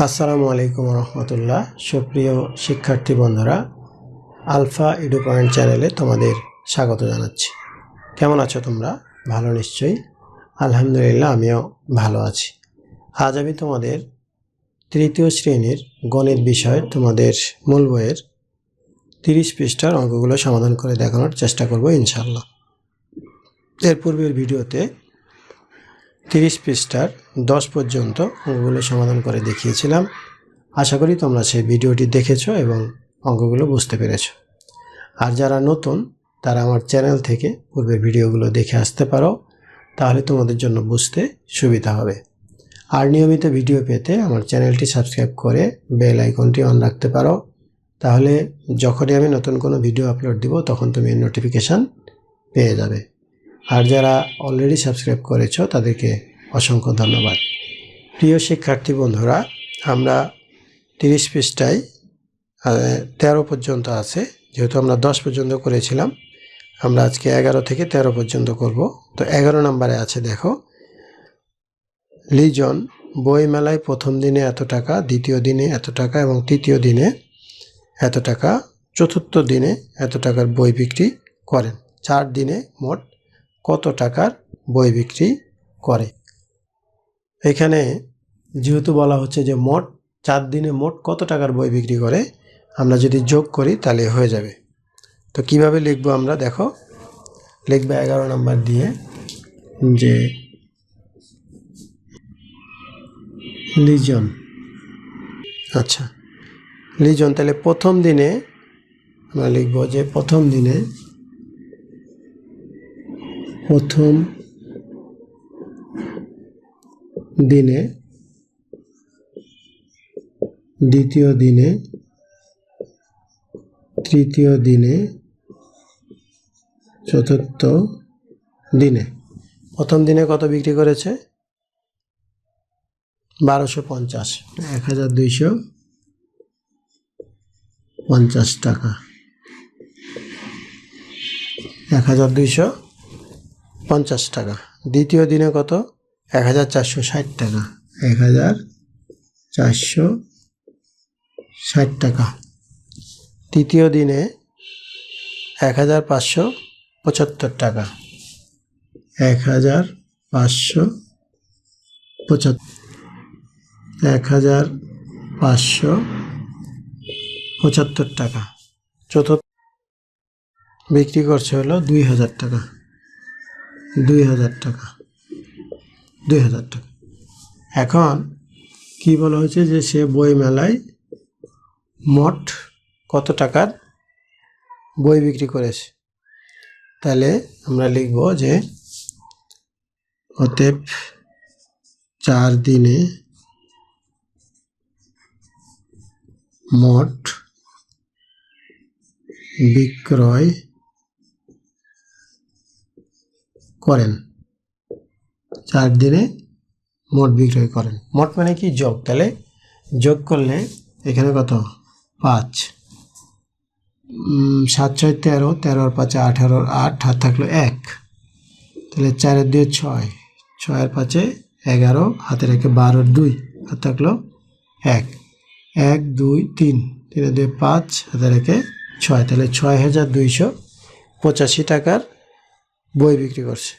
আসসালামু আলাইকুম রহমতুল্লাহ। সুপ্রিয় শিক্ষার্থী বন্ধুরা, আলফা এডু পয়েন্ট চ্যানেলে তোমাদের স্বাগত জানাচ্ছি। কেমন আছো তোমরা? ভালো নিশ্চয়ই। আলহামদুলিল্লাহ, আমিও ভালো আছি। আজ আমি তোমাদের তৃতীয় শ্রেণীর গণিত বিষয়ের তোমাদের মূল বইয়ের 30 পৃষ্ঠার অঙ্কগুলো সমাধান করে দেখানোর চেষ্টা করব ইনশাআল্লাহ। এর পূর্বের ভিডিওতে 30 পৃষ্ঠার 10 পর্যন্ত অঙ্কগুলো সমাধান করে দেখিয়েছিলাম। আশা করি তোমরা সেই ভিডিওটি দেখেছো এবং অঙ্কগুলো বুঝতে পেরেছো। আর যারা নতুন তারা আমার চ্যানেল থেকে পূর্বের ভিডিওগুলো দেখে আসতে পারো, তাহলে তোমাদের জন্য বুঝতে সুবিধা হবে। আর নিয়মিত ভিডিও পেতে আমার চ্যানেলটি সাবস্ক্রাইব করে বেল আইকনটি অন রাখতে পারো, তাহলে যখনই আমি নতুন কোনো ভিডিও আপলোড দিব তখন তুমি নোটিফিকেশান পেয়ে যাবে। আর যারা অলরেডি সাবস্ক্রাইব করেছো তাদেরকে অসংখ্য ধন্যবাদ। প্রিয় শিক্ষার্থী বন্ধুরা, আমরা 30 পৃষ্ঠায় 13 পর্যন্ত আছে। যেহেতু আমরা 10 পর্যন্ত করেছিলাম, আমরা আজকে 11 থেকে 13 পর্যন্ত করব। তো 11 নম্বরে আছে, দেখো, লিজন বই মেলায় প্রথম দিনে এত টাকা, দ্বিতীয় দিনে এত টাকা এবং তৃতীয় দিনে এত টাকা, চতুর্থ দিনে এত টাকার বই বিক্রি করেন। 4 দিনে মোট কত টাকার বই বিক্রি করে? এখানে যেহেতু বলা হচ্ছে যে মোট 4 দিনে মোট কত টাকার বই বিক্রি করে, আমরা যদি যোগ করি তাহলে হয়ে যাবে। তো কিভাবে লিখবো আমরা? দেখো, লিখবে 11 নম্বর দিয়ে যে লিজন, আচ্ছা লিজন, তাহলে প্রথম দিনে আমরা লিখবো যে প্রথম দিনে দ্বিতীয় দিনে তৃতীয় দিনে চতুর্থ দিনে। প্রথম দিনে কত বিক্রি করেছে? 1250, 1250 টাকা, 1250 টাকা। দ্বিতীয় দিনে কত? 1460 টাকা, 1460 টাকা। তৃতীয় দিনে 1575 টাকা, 1575 টাকা। চতুর্থ বিক্রি করছে হলো 2000 টাকা, 2000 টাকা। এখন কি বলা হয়েছে যে সে বই মেলায় মোট কত টাকার বই বিক্রি করেছে। তাহলে আমরা লিখব যে অতএব 4 দিনে মোট বিক্রয় করেন। 4 দিনে মোট বিক্রয় করেন। মোট মানে কি? যোগ। তাহলে যোগ করলে এখানে কত? 5, 7 6 13, 13 আর 5 18, 8 হাত থাকলো 1, তাহলে 4 এর 2 6, 6 আর 5 11, হাতে রেখে 12 আর 2 হাত থাকলো 1, 1 2 3, 3 আর 2 5, হাতে রেখে 6, তাহলে 6285 টাকার বই বিক্রি করছে।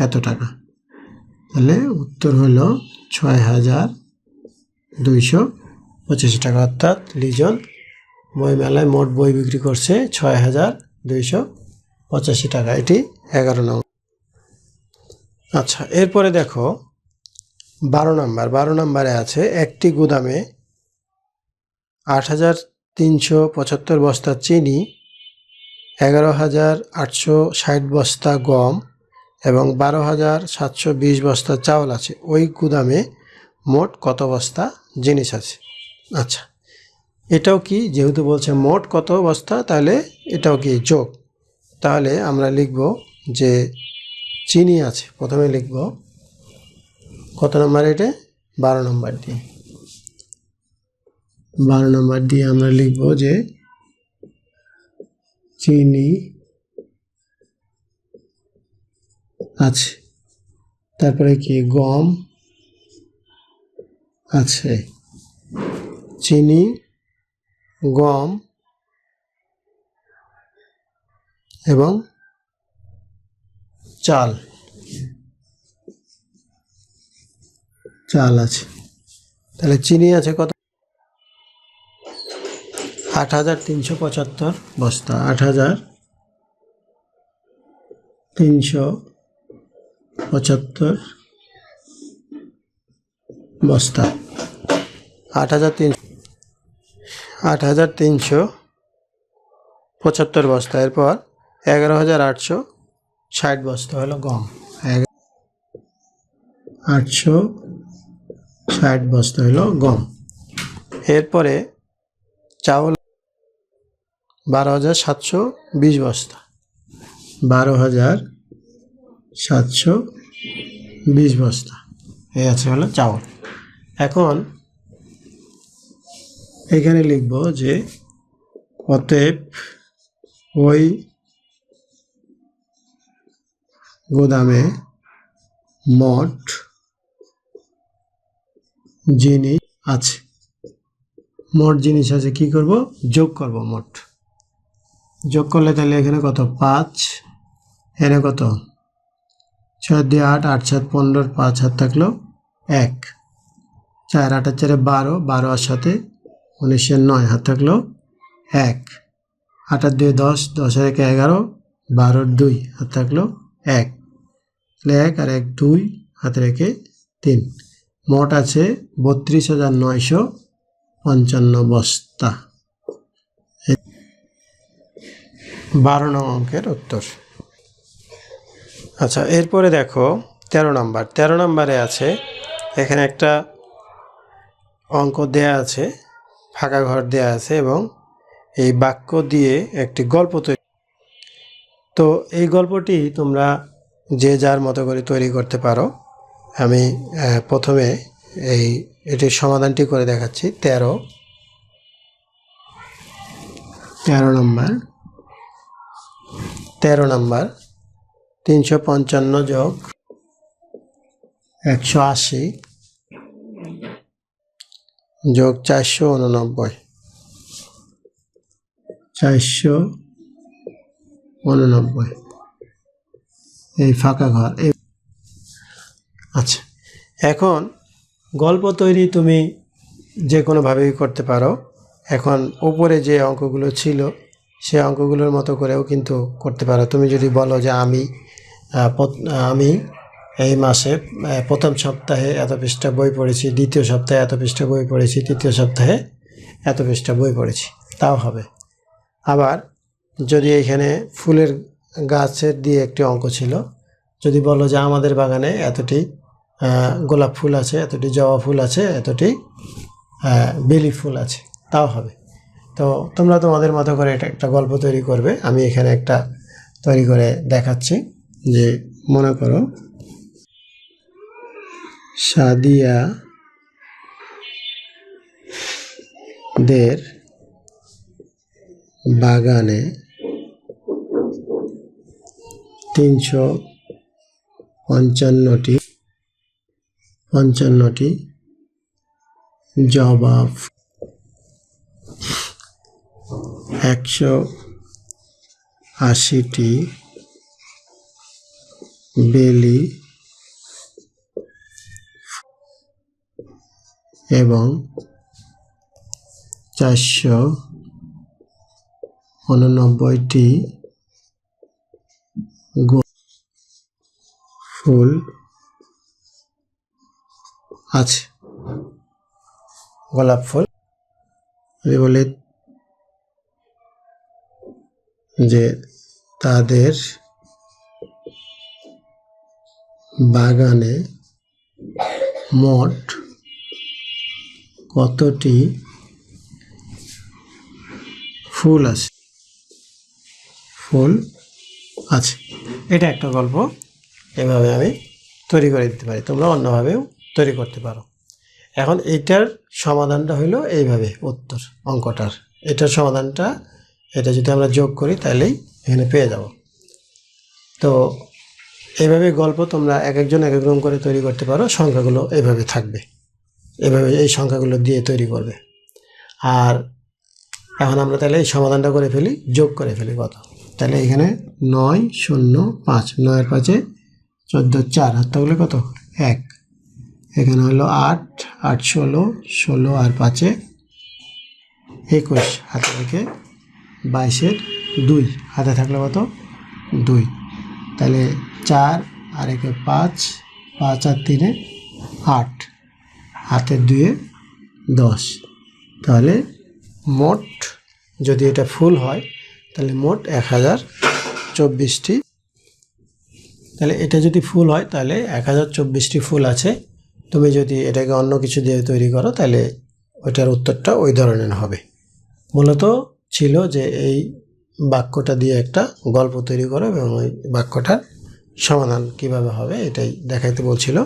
এত টাকা। তাহলে উত্তর হলো 6285 টাকা। অর্থাৎ লিজন বই মেলায় মোট বই বিক্রি করছে 6285 টাকা। এটি 11 নম্বর। আচ্ছা, এরপরে দেখো 12 নম্বর। 12 নম্বরে আছে, একটি গুদামে 8375 বস্তা চিনি, 11860 বস্তা গম এবং 12720 বস্তা চাউল আছে। ওই গুদামে মোট কত বস্তা জিনিস আছে? আচ্ছা, এটাও কি? যেহেতু বলছে মোট কত বস্তা, তাহলে এটাও কি যোগ। তাহলে আমরা লিখব যে চিনি আছে, প্রথমে লিখব কত নম্বর? এটা 12 নম্বর দিয়ে। 12 নম্বর দিয়ে আমরা লিখব যে চিনি আছে। তারপরে কি? গম আছে চিনি, গম এবং চাল আছে। তাহলে চিনি আছে কত? 8,375 বস্তা। 8,375 বস্তা। 8,375 বস্তা। এরপর 11,860 বস্তা হলো গম। 860 বস্তা হলো গম। এরপরে চাউল 12,720 বস্তা। 12,720 বস্তা এই আছে হলো চাউল। এখন এখানে লিখব যে অতএব ওই গোদামে মোট জিনিস আছে। মোট জিনিস আছে, কি করব? যোগ করব। মোট যোগ করলে তাহলে এখানে কত? 5, এখানে কত? 6 দিয়ে 8, 8 7 15, 5 হাত থাকলো 1, 4 8 4 12, 12 আর সাথে 19 9 হাত থাকলো 1, 8 আর 2 10, 10 আর 1 11, 12 2 হাত থাকলো 1, তাহলে 1 আর 1 2 হাতে রেখে 3। মোট আছে 32,955 বস্তা। 12 নং অঙ্কের উত্তর। আচ্ছা, এরপরে দেখো 13 নম্বর। 13 নম্বরে আছে এখানে একটা অঙ্ক দেয়া আছে, ফাঁকা ঘর দেয়া আছে এবং এই বাক্য দিয়ে একটি গল্প তৈরি। তো এই গল্পটি তোমরা যে যার মতো করে তৈরি করতে পারো। আমি প্রথমে এটির সমাধানটি করে দেখাচ্ছি। 13 নম্বর 355 যোগ 180 যোগ 489, 489 এই ফাঁকা ঘর। আচ্ছা, এখন গল্প তৈরি তুমি যে কোনোভাবেই করতে পারো। এখন উপরে যে অঙ্কগুলো ছিল সে অঙ্কগুলোর মতো করেও কিন্তু করতে পারো। তুমি যদি বলো যে আমি এই মাসে প্রথম সপ্তাহে এত পৃষ্ঠা বই পড়েছি, দ্বিতীয় সপ্তাহে এত পৃষ্ঠা বই পড়েছি, তৃতীয় সপ্তাহে এত পৃষ্ঠা বই পড়েছি, তাও হবে। আবার যদি এখানে ফুলের গাছের দিয়ে একটি অঙ্ক ছিল, যদি বলো যে আমাদের বাগানে এতটি গোলাপ ফুল আছে, এতটি জবা ফুল আছে, এতটি বেলি ফুল আছে, তাও হবে। তো তোমরা তোমাদের মতো করে এটা একটা গল্প তৈরি করবে। আমি এখানে একটা তৈরি করে দেখাচ্ছি। যে মনে করো সাদিয়া দের বাগানে 355টি জবা, 180টি বেলি এবং 489টি ফুল আছে, গোলাপ ফুল। বলে যে তাদের বাগানে মোট কতটি ফুল আছে। এটা একটা গল্প, এভাবে আমি তৈরি করে দিতে পারি। তোমরা অন্যভাবেও তৈরি করতে পারো। এখন এইটার সমাধানটা হলো এইভাবে। উত্তর অঙ্কটার এটার সমাধানটা, এটা যদি আমরা যোগ করি তাহলেই এখানে পেয়ে যাব। তো এইভাবে গল্প তোমরা এক একজন এক এক রকম করে তৈরি করতে পারো। সংখ্যাগুলো এইভাবে থাকবে। এভাবে এই সংখ্যাগুলো দিয়ে তৈরি করবে। আর এখন আমরা তাহলে এই সমাধানটা করে ফেলি, যোগ করে ফেলি কত। তাহলে এখানে 9 0 5, 9 এর 5-এ 14, 4 হাত থাকলে কত 1। এখানে হলো 8 8 16, 16 আর 5-এ 21, হাতে থেকে 22-এর 2 হাতে থাকলে কত 2। তাহলে 4 আর 1-এ 5, 5 আর 3-এ 8, হাতের 2-এ 10। তাহলে মোট যদি এটা ফুল হয় তাহলে মোট 1024টি। তাহলে এটা যদি ফুল হয় তাহলে 1024টি ফুল আছে। তুমি যদি এটাকে অন্য কিছু দিয়ে তৈরি করো তাহলে ওইটার উত্তরটা ওই ধরনের হবে। মূলত ছিল যে এই বাক্যটা দিয়ে একটা গল্প তৈরি করো এবং ওই বাক্যটার সমাধান কিভাবে হবে এটাই দেখাইতে বলছিল।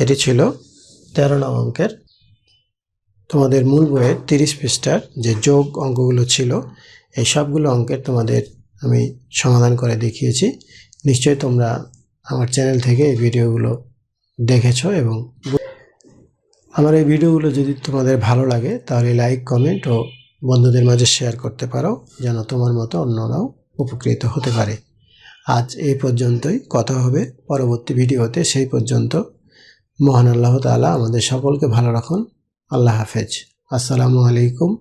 এটি ছিল 13 নং অঙ্কের তোমাদের মূল বইয়ের 30 পৃষ্ঠার যে যোগ অঙ্কগুলো ছিল এই সবগুলো অঙ্কের তোমাদের আমি সমাধান করে দেখিয়েছি। নিশ্চয়ই তোমরা আমার চ্যানেল থেকে এই ভিডিওগুলো দেখেছো এবং আমার এই ভিডিওগুলো যদি তোমাদের ভালো লাগে তাহলে লাইক, কমেন্ট ও বন্ধুদের মাঝে শেয়ার করতে পারো যেন তোমার মতো অন্যরাও উপকৃত হতে পারে। আজ এই পর্যন্তই, কথা হবে পরবর্তী ভিডিওতে। সেই পর্যন্ত মহান আল্লাহ তাআলা আমাদের সকলকে ভালো রাখুন। আল্লাহ হাফেজ। আসসালামু আলাইকুম।